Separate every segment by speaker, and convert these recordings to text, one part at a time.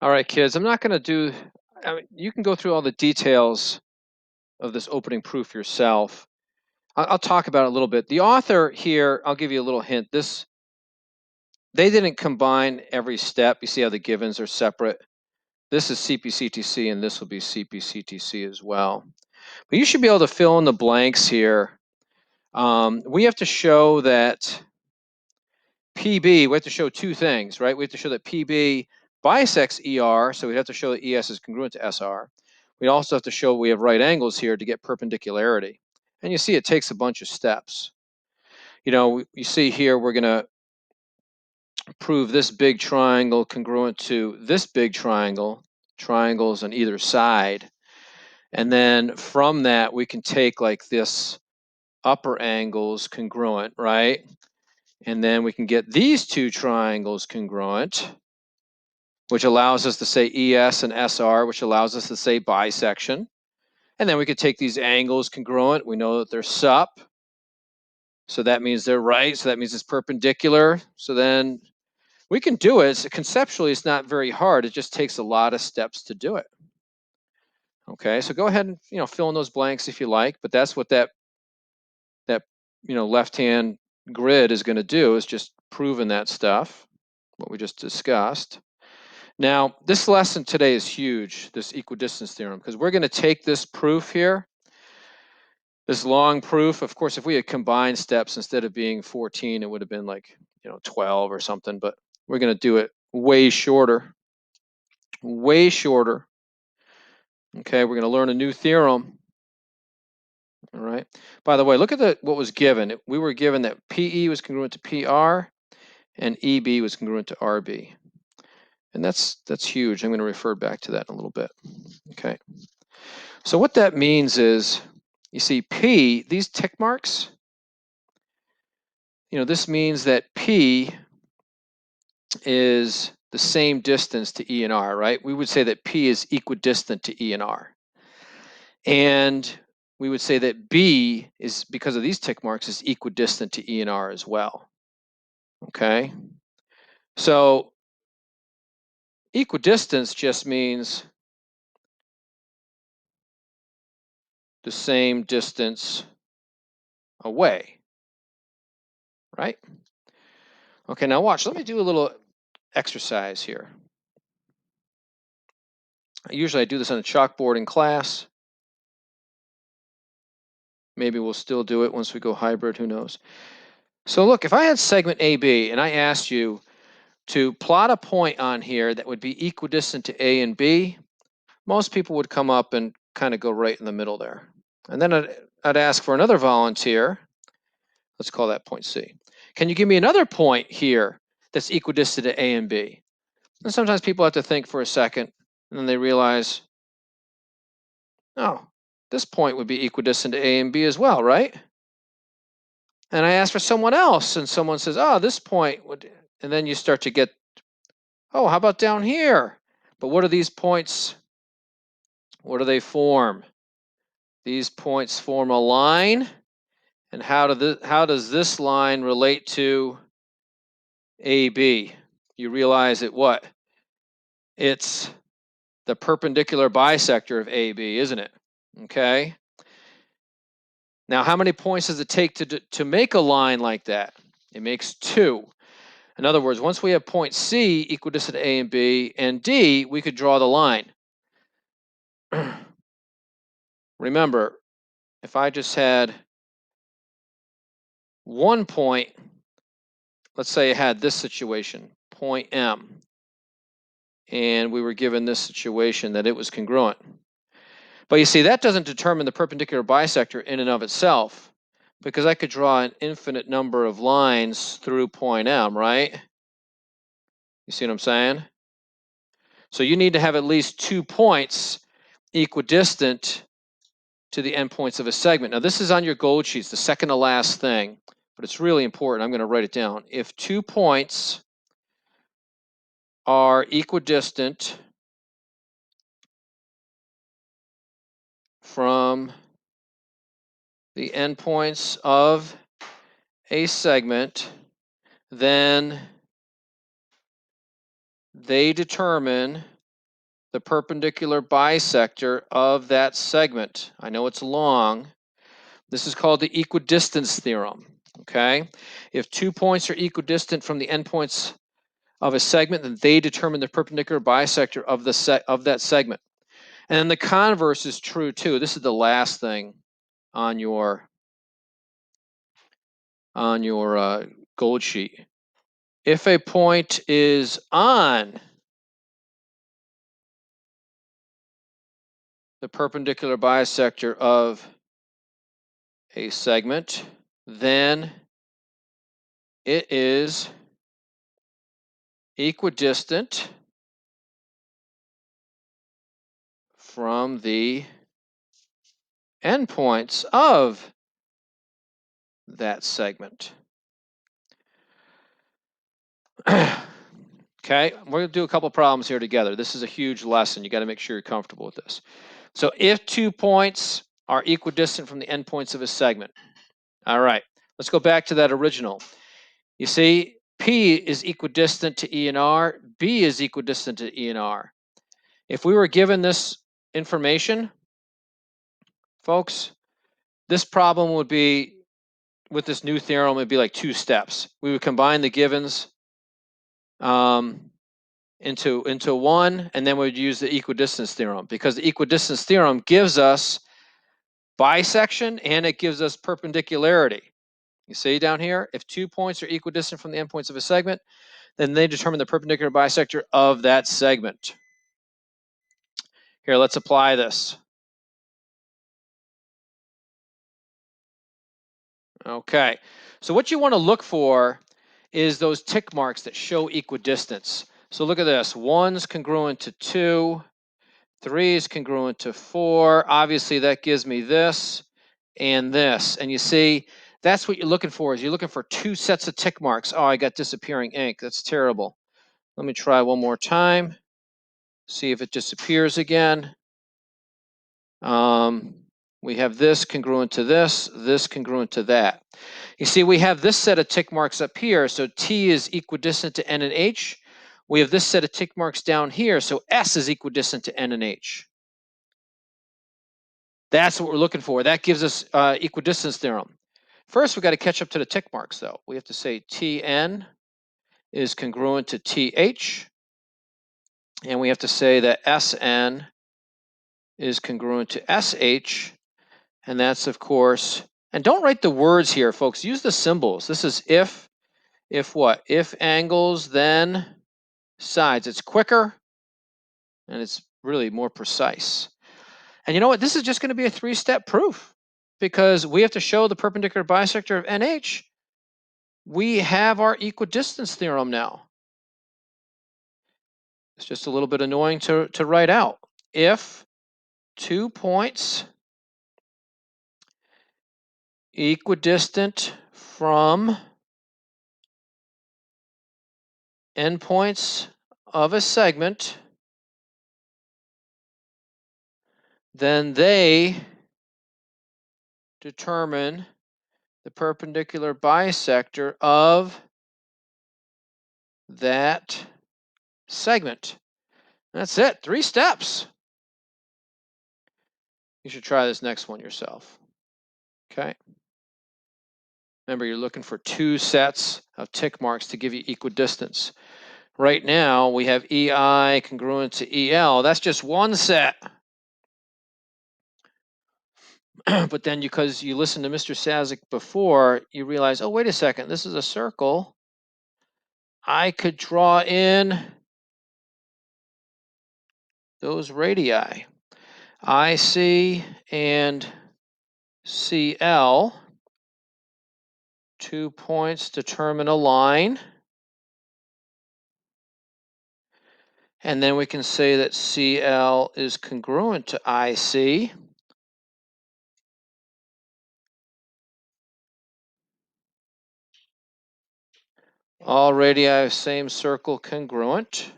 Speaker 1: All right, kids, I'm not going to do, I mean, you can go through all the details of this opening proof yourself. I'll talk about it a little bit. The author here, I'll give you a little hint. They didn't combine every step. You see how the givens are separate. This is CPCTC and this will be CPCTC as well. But you should be able to fill in the blanks here. We have to show that PB, we have to show two things, right? We have to show that PB bisects ER, so we have to show that ES is congruent to SR. We also have to show we have right angles here to get perpendicularity. And you see it takes a bunch of steps. You know, you see here we're going to prove this big triangle congruent to this big triangle, triangles on either side. And then from that, we can take like this upper angles congruent, right? And then we can get these two triangles congruent, which allows us to say ES and SR, which allows us to say bisection. And then we could take these angles congruent. We know that they're sup. So that means they're right. So that means it's perpendicular. So then we can do it. Conceptually, it's not very hard. It just takes a lot of steps to do it. Okay, so go ahead and fill in those blanks if you like, but that's what that left-hand grid is going to do, is just proving that stuff, what we just discussed. Now, this lesson today is huge, this equidistance theorem, because we're going to take this proof here, this long proof. Of course, if we had combined steps, instead of being 14, it would have been like 12 or something, but we're going to do it way shorter. Way shorter. Okay, we're going to learn a new theorem. All right. By the way, look at what was given. We were given that PE was congruent to PR and EB was congruent to RB. And that's huge. I'm going to refer back to that in a little bit. Okay. So what that means is, you see P, these tick marks, this means that P is the same distance to E and R, right? We would say that P is equidistant to E and R. And we would say that B is, because of these tick marks, is equidistant to E and R as well. Okay? So equidistance just means the same distance away, right? Okay, now watch. Let me do a little exercise here. Usually I do this on a chalkboard in class. Maybe we'll still do it once we go hybrid, who knows. So look, if I had segment AB and I asked you to plot a point on here that would be equidistant to A and B, most people would come up and kind of go right in the middle there. And then I'd ask for another volunteer. Let's call that point C. Can you give me another point here that's equidistant to A and B? And sometimes people have to think for a second, and then they realize, oh, this point would be equidistant to A and B as well, right? And I ask for someone else, and someone says, oh, this point would, and then you start to get, oh, how about down here? But what are these points? What do they form? These points form a line. And how does this line relate to AB? You realize that what? It's the perpendicular bisector of AB, isn't it? Okay. Now, how many points does it take to make a line like that? It makes 2. In other words, once we have point C equidistant to A and B and D, we could draw the line. Remember, if I just had one point, let's say I had this situation, point M, and we were given this situation that it was congruent. But you see, that doesn't determine the perpendicular bisector in and of itself, because I could draw an infinite number of lines through point M, right? You see what I'm saying? So you need to have at least 2 points equidistant to the endpoints of a segment. Now, this is on your gold sheets, the second to last thing, but it's really important. I'm going to write it down. If 2 points are equidistant from the endpoints of a segment, then they determine the perpendicular bisector of that segment. I know it's long. This is called the equidistance theorem, okay? If 2 points are equidistant from the endpoints of a segment, then they determine the perpendicular bisector of that segment. And then the converse is true too. This is the last thing on your gold sheet. If a point is on the perpendicular bisector of a segment, then it is equidistant from the endpoints of that segment. Okay, we're going to do a couple problems here together. This is a huge lesson. You got to make sure you're comfortable with this. So if 2 points are equidistant from the endpoints of a segment. All right, let's go back to that original. You see, P is equidistant to E and R, B is equidistant to E and R. If we were given this information, folks, this problem would be, with this new theorem, it'd be like 2 steps. We would combine the givens into one, and then we would use the equidistance theorem, because the equidistance theorem gives us bisection and it gives us perpendicularity. You see down here, if 2 points are equidistant from the endpoints of a segment, then they determine the perpendicular bisector of that segment. Here, let's apply this. Okay, so what you want to look for is those tick marks that show equidistance. So look at this, 1's congruent to 2, 3 is congruent to 4. Obviously, that gives me this and this. And you see, that's what you're looking for, is you're looking for 2 sets of tick marks. Oh, I got disappearing ink. That's terrible. Let me try one more time. See if it disappears again. We have this congruent to this congruent to that. You see, we have this set of tick marks up here, so T is equidistant to N and H. We have this set of tick marks down here, so S is equidistant to N and H. That's what we're looking for. That gives us equidistance theorem. First, we've got to catch up to the tick marks, though. We have to say Tn is congruent to Th, and we have to say that Sn is congruent to Sh, and that's, of course, and don't write the words here, folks. Use the symbols. This is if what? If angles, then sides. It's quicker, and it's really more precise. And you know what? This is just going to be a 3-step proof, because we have to show the perpendicular bisector of NH. We have our equidistance theorem now. It's just a little bit annoying to write out. If 2 points equidistant from endpoints of a segment, then they determine the perpendicular bisector of that segment. That's it. 3 steps. You should try this next one yourself. Okay. Remember, you're looking for 2 sets of tick marks to give you equidistance. Right now, we have EI congruent to EL. That's just 1 set. But then, because you listened to Mr. Sazik before, you realize, oh, wait a second, this is a circle. I could draw in those radii, IC and CL. 2 points determine a line. And then we can say that CL is congruent to IC. All radii, same circle, congruent.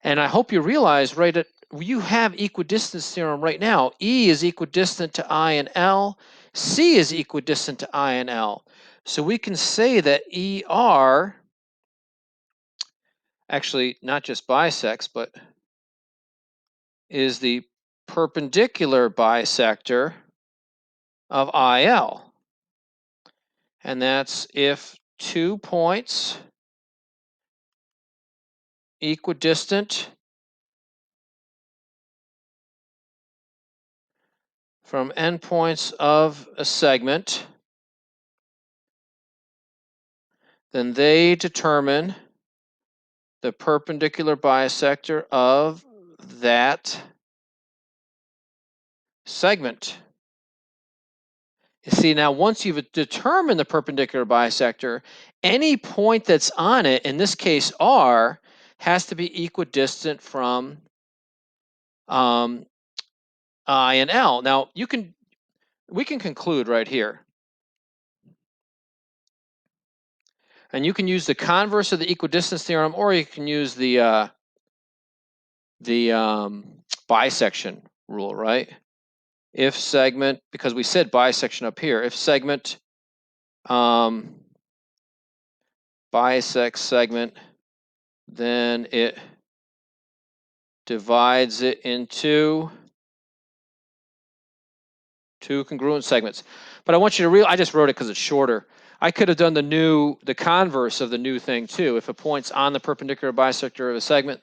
Speaker 1: And I hope you realize, right, that you have equidistance theorem right now. E is equidistant to I and L. C is equidistant to I and L. So we can say that ER actually not just bisects, but is the perpendicular bisector of IL. And that's if 2 points equidistant from endpoints of a segment, then they determine the perpendicular bisector of that segment. You see, now once you've determined the perpendicular bisector, any point that's on it, in this case R, has to be equidistant from I and L. Now we can conclude right here. And you can use the converse of the equidistance theorem, or you can use the bisection rule, right? If segment, because we said bisection up here, if segment bisects segment, then it divides it into two congruent segments. But I want you to I just wrote it because it's shorter. I could have done the converse of the new thing too. If a point's on the perpendicular bisector of a segment,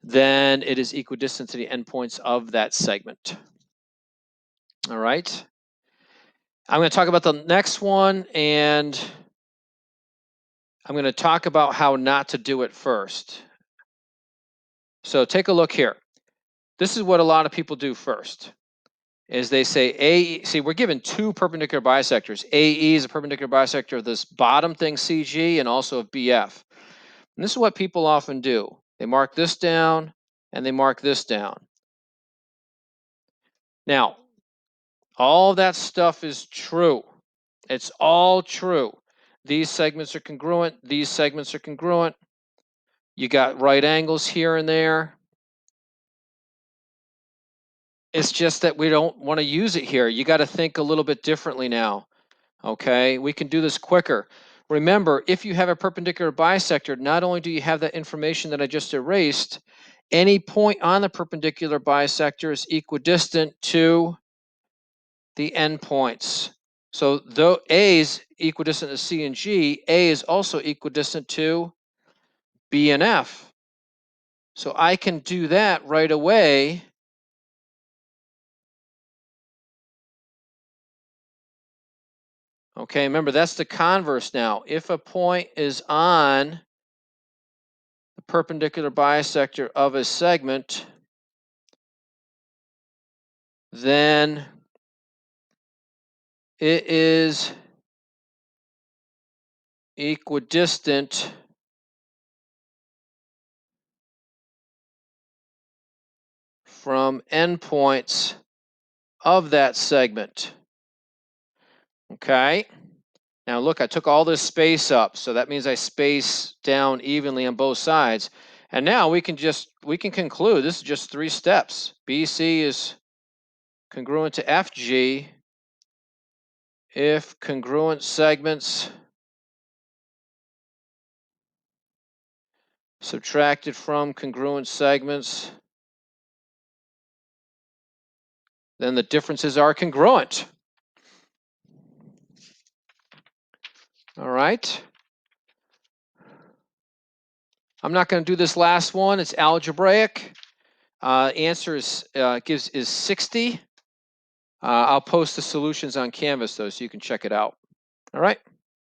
Speaker 1: then it is equidistant to the endpoints of that segment. All right. I'm going to talk about the next one, and I'm going to talk about how not to do it first. So take a look here. This is what a lot of people do first, is they say AE, see, we're given two perpendicular bisectors. AE is a perpendicular bisector of this bottom thing, CG, and also of BF. And this is what people often do. They mark this down, and they mark this down. Now, all that stuff is true. It's all true. These segments are congruent. These segments are congruent. You got right angles here and there. It's just that we don't want to use it here. You got to think a little bit differently now. Okay, we can do this quicker. Remember, if you have a perpendicular bisector, not only do you have that information that I just erased, any point on the perpendicular bisector is equidistant to the endpoints. So though A is equidistant to C and G, A is also equidistant to B and F. So I can do that right away. Okay, remember that's the converse now. If a point is on the perpendicular bisector of a segment, then it is equidistant from endpoints of that segment. Okay? Now look, I took all this space up, so that means I space down evenly on both sides. And now we can conclude this is just 3 steps. BC is congruent to FG if congruent segments subtracted from congruent segments, then the differences are congruent. All right. I'm not going to do this last one. It's algebraic. Answer is 60. I'll post the solutions on Canvas though, so you can check it out. All right.